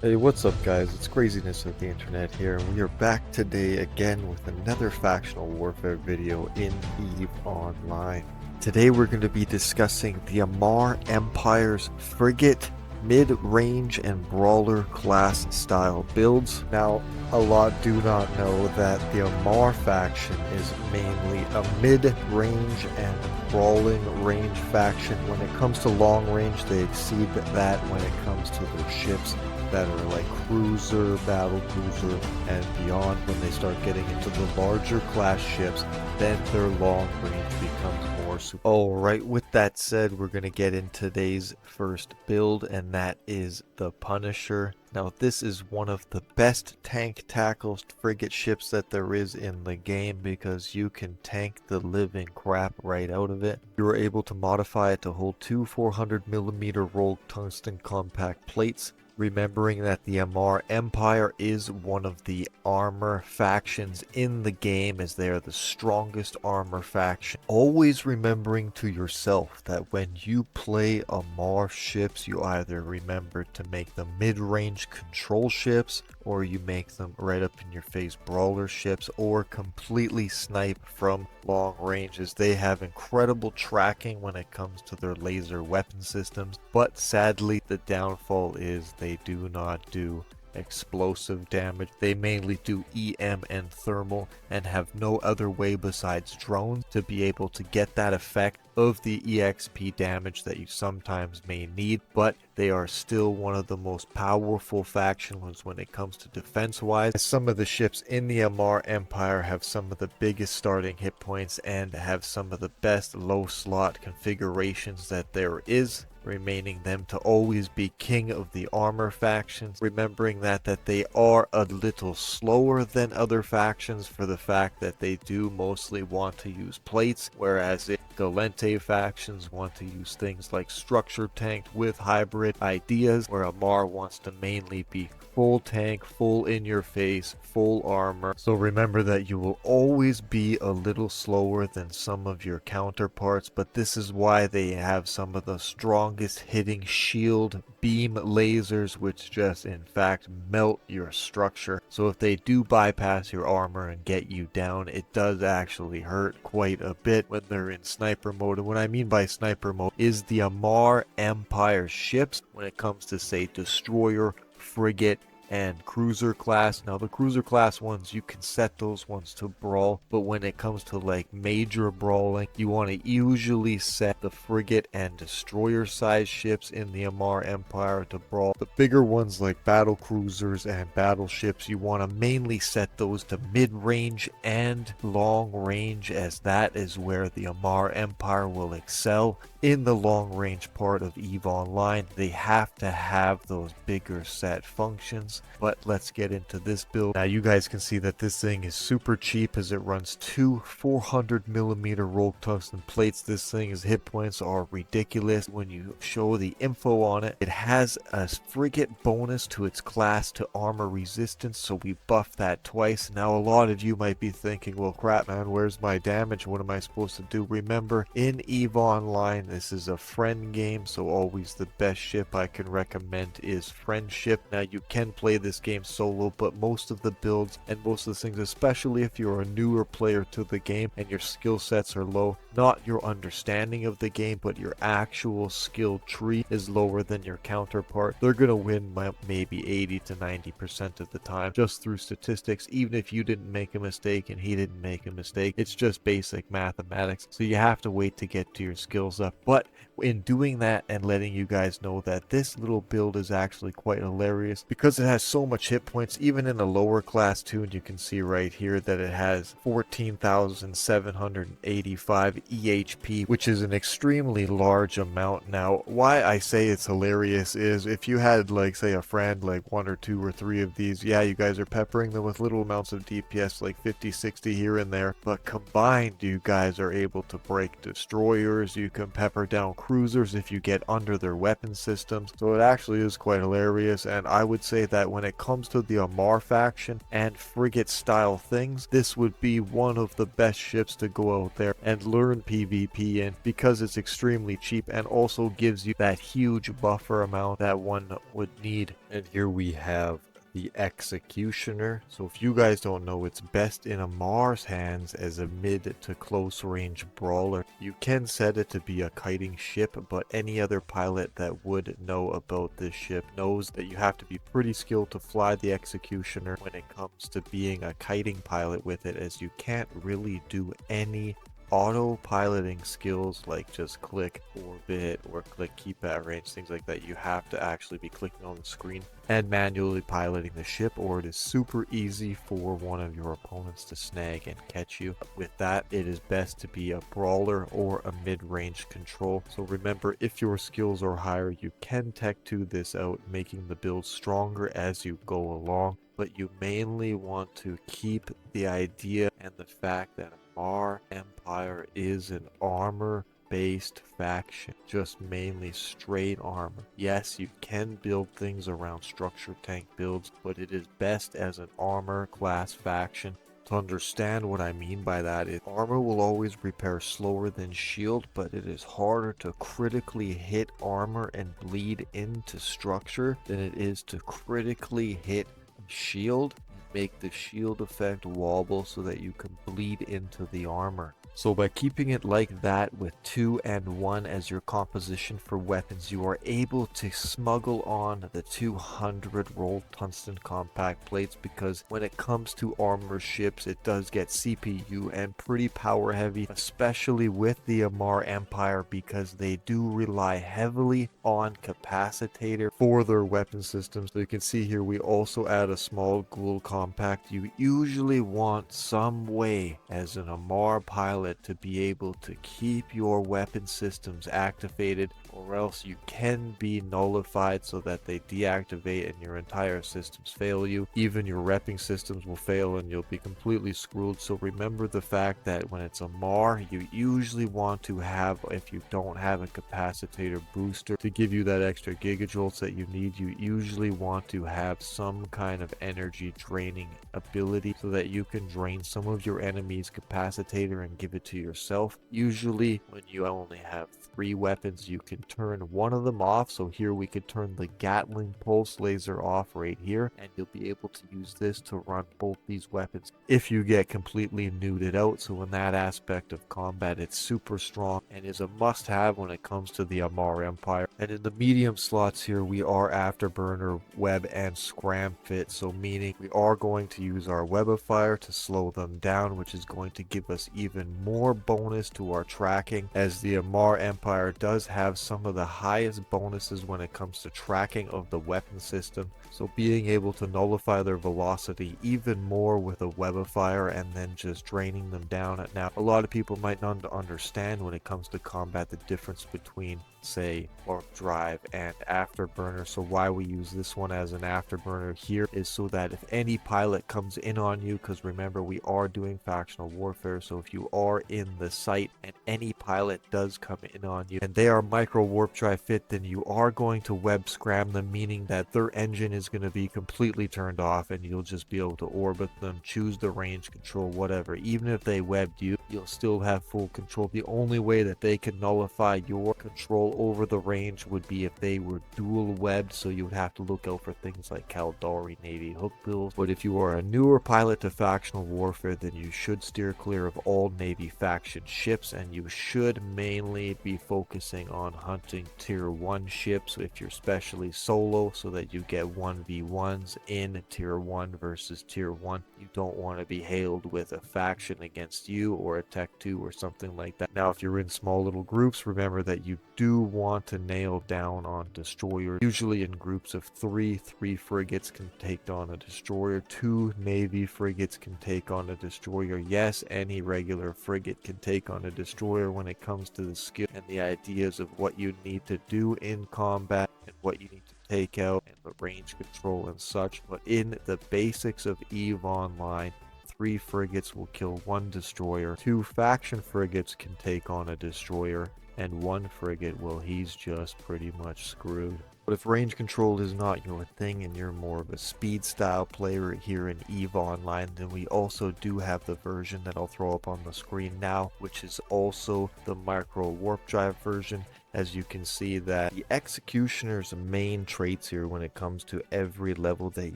Hey, what's up, guys? It's Craziness of the Internet here, and we are back today again with another factional warfare video in EVE Online. Today we're going to be discussing the Amarr Empire's frigate, mid-range, and brawler class style builds. Now, a lot do not know that the Amarr faction is mainly a mid-range and brawling range faction. When it comes to long range, they exceed that when it comes to their ships that are like cruiser, battle cruiser, and beyond. When they start getting into the larger class ships, then their long range becomes more super. Alright, with that said, we're going to get in today's first build, and that is the Punisher. Now, this is one of the best tank tackle frigate ships that there is in the game because you can tank the living crap right out of it. You're able to modify it to hold two 400mm rolled tungsten compact plates. Remembering that the Amarr Empire is one of the armor factions in the game, as they are the strongest armor faction. Always remembering to yourself that when you play Amarr ships, you either remember to make them mid-range control ships, or you make them right up in your face brawler ships, or completely snipe from long ranges. They have incredible tracking when it comes to their laser weapon systems, but sadly the downfall is they do not do explosive damage. They mainly do EM and thermal, and have no other way besides drones to be able to get that effect of the EXP damage that you sometimes may need, but they are still one of the most powerful factions when it comes to defense wise. Some of the ships in the Amarr Empire have some of the biggest starting hit points and have some of the best low slot configurations that there is, remaining them to always be king of the armor factions. Remembering that they are a little slower than other factions for the fact that they do mostly want to use plates, whereas the Galente factions want to use things like structure tanked with hybrid ideas, where Amarr wants to mainly be full tank, full in your face, full armor. So remember that you will always be a little slower than some of your counterparts, but this is why they have some of the strongest hitting shield beam lasers, which just in fact melt your structure. So if they do bypass your armor and get you down, it does actually hurt quite a bit when they're in sniper mode. And what I mean by sniper mode is the Amarr Empire ships when it comes to, say, destroyer, frigate, and cruiser class. Now the cruiser class ones, you can set those ones to brawl, but when it comes to like major brawling, you want to usually set the frigate and destroyer size ships in the Amarr Empire to brawl. The bigger ones like battle cruisers and battleships, you want to mainly set those to mid-range and long range, as that is where the Amarr Empire will excel. In the long range part of EVE Online, they have to have those bigger set functions. But let's get into this build. Now you guys can see that this thing is super cheap, as it runs two 400mm rolled tungsten plates. This thing's hit points are ridiculous when you show the info on it. It has a frigate bonus to its class to armor resistance, so we buffed that twice. Now a lot of you might be thinking, well crap man, where's my damage? What am I supposed to do? Remember, in EVE Online, this is a friend game, so always the best ship I can recommend is Friendship. Now you can play this game solo, but most of the builds and most of the things, especially if you're a newer player to the game and your skill sets are low, not your understanding of the game, but your actual skill tree is lower than your counterpart, they're gonna win maybe 80 to 90% of the time just through statistics. Even if you didn't make a mistake and he didn't make a mistake, it's just basic mathematics, so you have to wait to get to your skills up. But in doing that and letting you guys know that this little build is actually quite hilarious because it has so much hit points, even in a lower class tune. You can see right here that it has 14,785 EHP, which is an extremely large amount. Now why I say it's hilarious is if you had like say a friend like 1 or 2 or 3 of these, yeah, you guys are peppering them with little amounts of DPS like 50-60 here and there, but combined you guys are able to break destroyers. You can pepper sniper down cruisers if you get under their weapon systems. So it actually is quite hilarious, and I would say that when it comes to the Amarr faction and frigate style things, this would be one of the best ships to go out there and learn PvP in, because it's extremely cheap and also gives you that huge buffer amount that one would need. And here we have the Executioner. So if you guys don't know, it's best in Amarr's hands as a mid to close range brawler. You can set it to be a kiting ship, but any other pilot that would know about this ship knows that you have to be pretty skilled to fly the Executioner when it comes to being a kiting pilot with it, as you can't really do any auto-piloting skills like just click orbit or click keep at range, things like that. You have to actually be clicking on the screen and manually piloting the ship, or it is super easy for one of your opponents to snag and catch you. With that, it is best to be a brawler or a mid-range control. So remember, if your skills are higher, you can tech 2 this out, making the build stronger as you go along, but you mainly want to keep the idea and the fact that Amarr Empire is an armor-based faction, just mainly straight armor. Yes, you can build things around structure tank builds, but it is best as an armor class faction. To understand what I mean by that is, armor will always repair slower than shield, but it is harder to critically hit armor and bleed into structure than it is to critically hit shield, make the shield effect wobble so that you can bleed into the armor. So by keeping it like that with 2 and 1 as your composition for weapons, you are able to smuggle on the 200 roll tungsten compact plates, because when it comes to armor ships, it does get CPU and pretty power heavy, especially with the Amarr Empire, because they do rely heavily on capacitator for their weapon systems. So you can see here we also add a small ghoul compact. You usually want some way as an Amarr pilot to be able to keep your weapon systems activated, or else you can be nullified so that they deactivate and your entire systems fail you. Even your repping systems will fail and you'll be completely screwed. So remember the fact that when it's Amarr, you usually want to have, if you don't have a capacitator booster to give you that extra gigajoules that you need, you usually want to have some kind of energy draining ability so that you can drain some of your enemy's capacitator and give it to yourself. Usually when you only have 3 weapons, you can turn one of them off. So here we could turn the Gatling pulse laser off right here, and you'll be able to use this to run both these weapons if you get completely nuded out. So in that aspect of combat, it's super strong and is a must-have when it comes to the Amarr Empire. And in the medium slots here, we are afterburner, web, and scram fit, so meaning we are going to use our web of fire to slow them down, which is going to give us even more bonus to our tracking, as the Amarr Empire does have some of the highest bonuses when it comes to tracking of the weapon system. So being able to nullify their velocity even more with a web of fire and then just draining them down. Now, a lot of people might not understand when it comes to combat the difference between, say, warp drive and afterburner. So why we use this one as an afterburner here is so that if any pilot comes in on you, because remember we are doing factional warfare, so if you are in the site and any pilot does come in on you and they are micro warp drive fit, then you are going to web scram them, meaning that their engine is going to be completely turned off and you'll just be able to orbit them, choose the range control, whatever. Even if they webbed you, you'll still have full control. The only way that they can nullify your control over the range would be if they were dual webbed, so you would have to look out for things like Caldari Navy hook bills. But if you are a newer pilot to factional warfare, then you should steer clear of all Navy faction ships, and you should mainly be focusing on hunting tier 1 ships if you're especially solo, so that you get 1v1s in tier 1 versus tier 1. You don't want to be hailed with a faction against you or a tech 2 or something like that. Now if you're in small little groups, remember that you do want to nail down on destroyers. Usually in groups of 3 frigates can take on a destroyer, 2 Navy frigates can take on a destroyer. Yes, any regular frigate can take on a destroyer when it comes to the skill and the ideas of what you need to do in combat and what you need to take out and the range control and such. But in the basics of EVE Online, 3 frigates will kill 1 destroyer, 2 faction frigates can take on a destroyer, and 1 frigate, well, he's just pretty much screwed. But if range control is not your thing and you're more of a speed style player here in EVE Online, then we also do have the version that I'll throw up on the screen now, which is also the micro warp drive version. As you can see that the Executioner's main traits here when it comes to every level that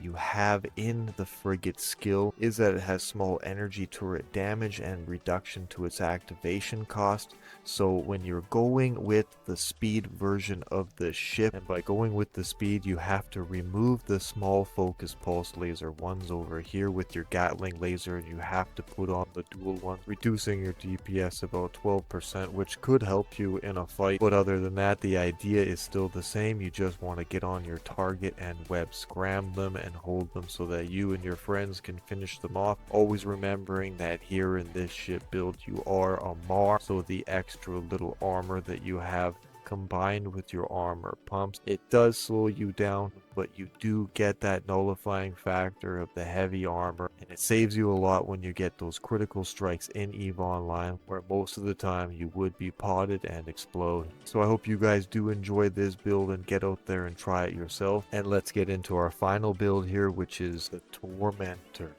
you have in the frigate skill is that it has small energy turret damage and reduction to its activation cost. So when you're going with the speed version of the ship, and by going with the speed you have to remove the small focus pulse laser ones over here with your Gatling laser, and you have to put on the dual ones, reducing your DPS about 12%, which could help you in a fight. But other than that, the idea is still the same. You just want to get on your target and web scram them and hold them so that you and your friends can finish them off. Always remembering that here in this ship build you are Amarr, so the extra little armor that you have combined with your armor pumps, it does slow you down, but you do get that nullifying factor of the heavy armor, and it saves you a lot when you get those critical strikes in EVE Online, where most of the time you would be potted and explode. So I hope you guys do enjoy this build and get out there and try it yourself. And let's get into our final build here, which is the Tormentor.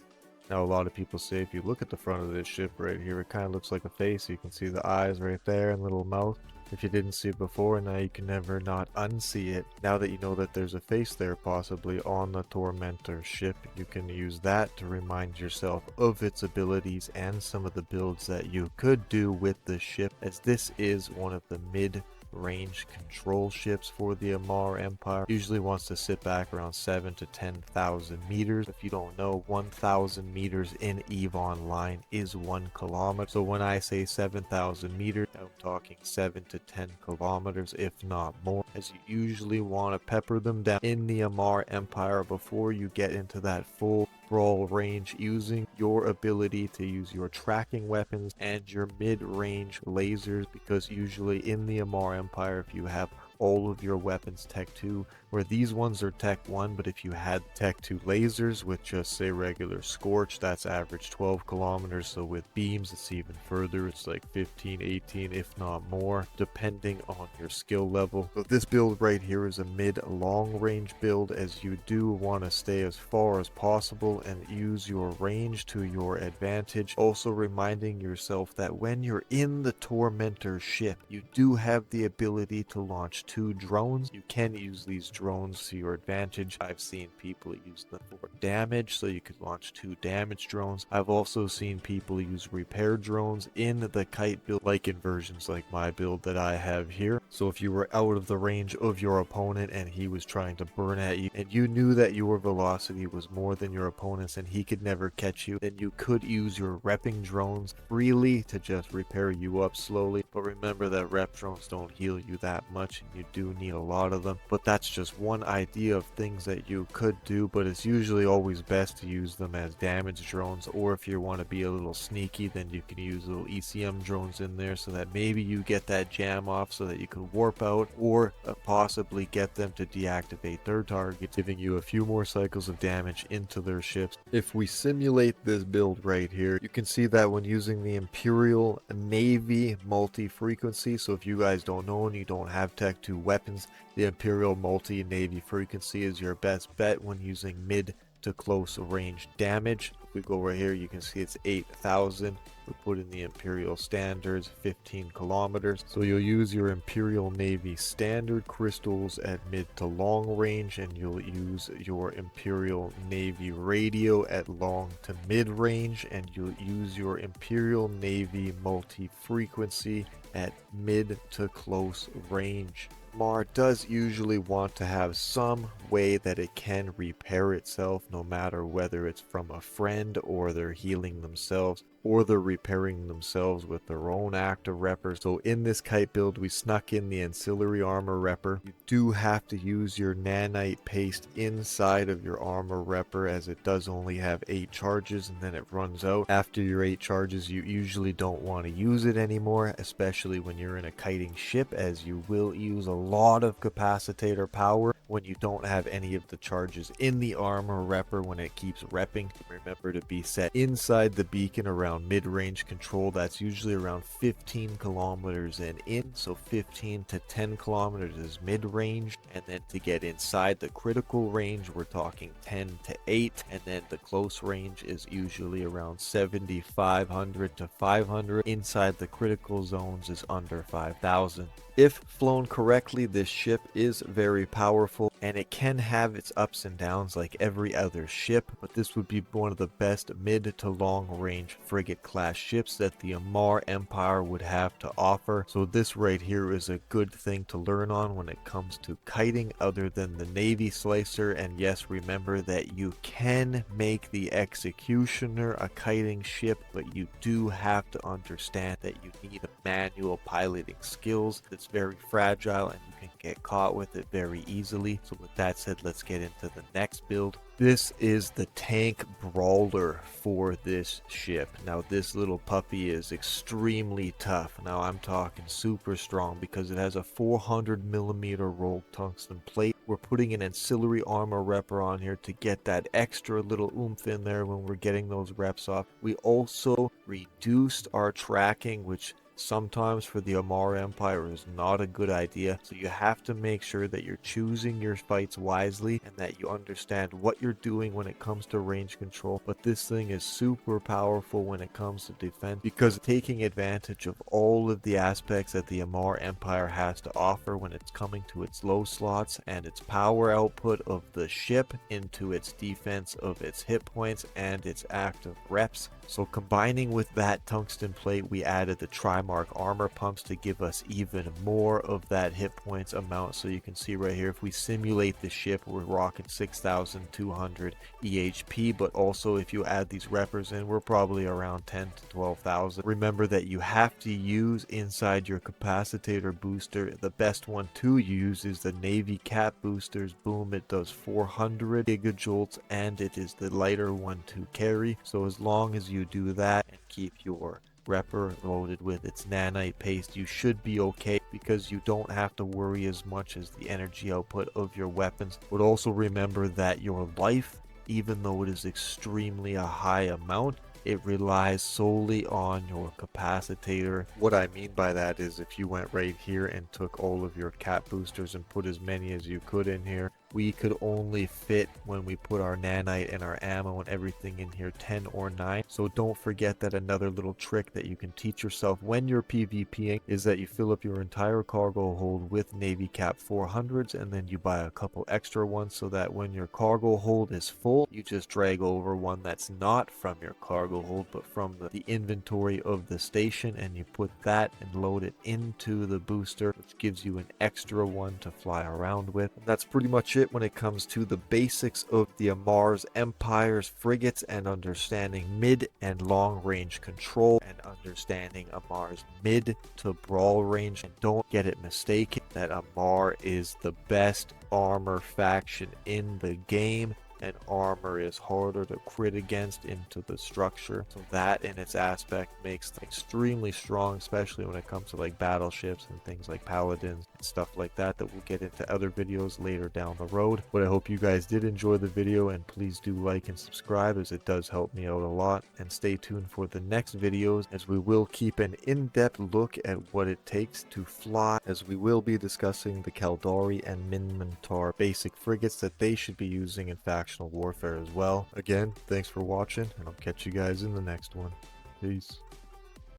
Now, a lot of people say if you look at the front of this ship right here, it kind of looks like a face. You can see the eyes right there and little mouth. If you didn't see it before, now you can never not unsee it. Now that you know that there's a face there possibly on the Tormentor ship, you can use that to remind yourself of its abilities and some of the builds that you could do with the ship, as this is one of the mid-range control ships for the Amarr Empire. Usually wants to sit back around 7 to 10,000 meters. If you don't know, 1,000 meters in EVE Online is 1 kilometer. So when I say 7,000 meters, I'm talking 7 to 10 kilometers, if not more, as you usually want to pepper them down in the Amarr Empire before you get into that full brawl range, using your ability to use your tracking weapons and your mid-range lasers, because usually in the Amarr Empire, if you have all of your weapons Tech 2, where these ones are Tech 1, but if you had Tech 2 lasers with just say regular Scorch, that's average 12 kilometers, so with beams it's even further, it's like 15, 18, if not more, depending on your skill level. So this build right here is a mid-long range build, as you do want to stay as far as possible and use your range to your advantage. Also reminding yourself that when you're in the Tormentor ship, you do have the ability to launch 2 drones. You can use these drones to your advantage. I've seen people use them for damage, so you could launch 2 damage drones. I've also seen people use repair drones in the kite build, like in versions like my build that I have here. So if you were out of the range of your opponent and he was trying to burn at you, and you knew that your velocity was more than your opponent's and he could never catch you, then you could use your repping drones freely to just repair you up slowly. But remember that rep drones don't heal you that much, and you do need a lot of them. But that's just one idea of things that you could do, but it's usually always best to use them as damage drones, or if you want to be a little sneaky, then you can use little ECM drones in there so that maybe you get that jam off so that you can warp out, or possibly get them to deactivate their target, giving you a few more cycles of damage into their ships. If we simulate this build right here, you can see that when using the Imperial Navy multi-frequency, so if you guys don't know and you don't have Tech 2 weapons, the Imperial multi-Navy frequency is your best bet when using mid to close range damage. If we go right here, you can see it's 8,000. We put in the Imperial standards, 15 kilometers. So you'll use your Imperial Navy standard crystals at mid to long range, and you'll use your Imperial Navy radio at long to mid range, and you'll use your Imperial Navy multi-frequency at mid to close range. Amarr does usually want to have some way that it can repair itself, no matter whether it's from a friend or they're healing themselves, or they're repairing themselves with their own active repper. So in this kite build, we snuck in the ancillary armor repper. You do have to use your nanite paste inside of your armor repper, as it does only have 8 charges and then it runs out. After your 8 charges, you usually don't want to use it anymore, especially when you're in a kiting ship, as you will use a lot of capacitator power when you don't have any of the charges in the armor repper when it keeps repping. Remember to be set inside the beacon around mid-range control. That's usually around 15 kilometers and in, so 15 to 10 kilometers is mid-range, and then to get inside the critical range we're talking 10 to 8, and then the close range is usually around 7,500 to 500. Inside the critical zones is under 5,000. If flown correctly, this ship is very powerful, and it can have its ups and downs like every other ship, but this would be one of the best mid to long range frigate class ships that the Amarr Empire would have to offer. So this right here is a good thing to learn on when it comes to kiting, other than the Navy Slicer. And yes, remember that you can make the Executioner a kiting ship, but you do have to understand that you need a manual piloting skills. It's very fragile and you can get caught with it very easily. So with that said, let's get into the next build. This is the tank brawler for this ship. Now this little puppy is extremely tough. Now I'm talking super strong because it has a 400mm rolled tungsten plate. We're putting an ancillary armor repper on here to get that extra little oomph in there when we're getting those reps off. We also reduced our tracking, which sometimes for the Amarr Empire is not a good idea. So you have to make sure that you're choosing your fights wisely and that you understand what you're doing when it comes to range control. But this thing is super powerful when it comes to defense, because taking advantage of all of the aspects that the Amarr Empire has to offer when it's coming to its low slots and its power output of the ship into its defense of its hit points and its active reps. So combining with that tungsten plate, we added the Trimark armor pumps to give us even more of that hit points amount. So you can see right here, if we simulate the ship, we're rocking 6,200 EHP, but also if you add these reppers in, we're probably around 10 to 12,000. Remember that you have to use inside your capacitator booster. The best one to use is the Navy Cat boosters. Boom, it does 400 gigajoules and it is the lighter one to carry. So as long as you do that and keep your repper loaded with its nanite paste, you should be okay, because you don't have to worry as much as the energy output of your weapons. But also remember that your life, even though it is extremely a high amount, it relies solely on your capacitator. What I mean by that is if you went right here and took all of your cat boosters and put as many as you could in here, we could only fit, when we put our nanite and our ammo and everything in here, 10 or 9. So don't forget that another little trick that you can teach yourself when you're PvPing is that you fill up your entire cargo hold with Navy Cap 400s, and then you buy a couple extra ones so that when your cargo hold is full, you just drag over one that's not from your cargo hold but from the inventory of the station, and you put that and load it into the booster, which gives you an extra one to fly around with. And that's pretty much it when it comes to the basics of the Amarr Empire's frigates and understanding mid and long range control and understanding Amarr's mid to brawl range. And don't get it mistaken that Amarr is the best armor faction in the game, and armor is harder to crit against into the structure. So that in its aspect makes them extremely strong, especially when it comes to like battleships and things like paladins and stuff like that we'll get into other videos later down the road. But I hope you guys did enjoy the video, and please do like and subscribe, as it does help me out a lot. And stay tuned for the next videos, as we will keep an in-depth look at what it takes to fly, as we will be discussing the Caldari and Minmatar basic frigates that they should be using in factional warfare as well. Again, thanks for watching, and I'll catch you guys in the next one. Peace.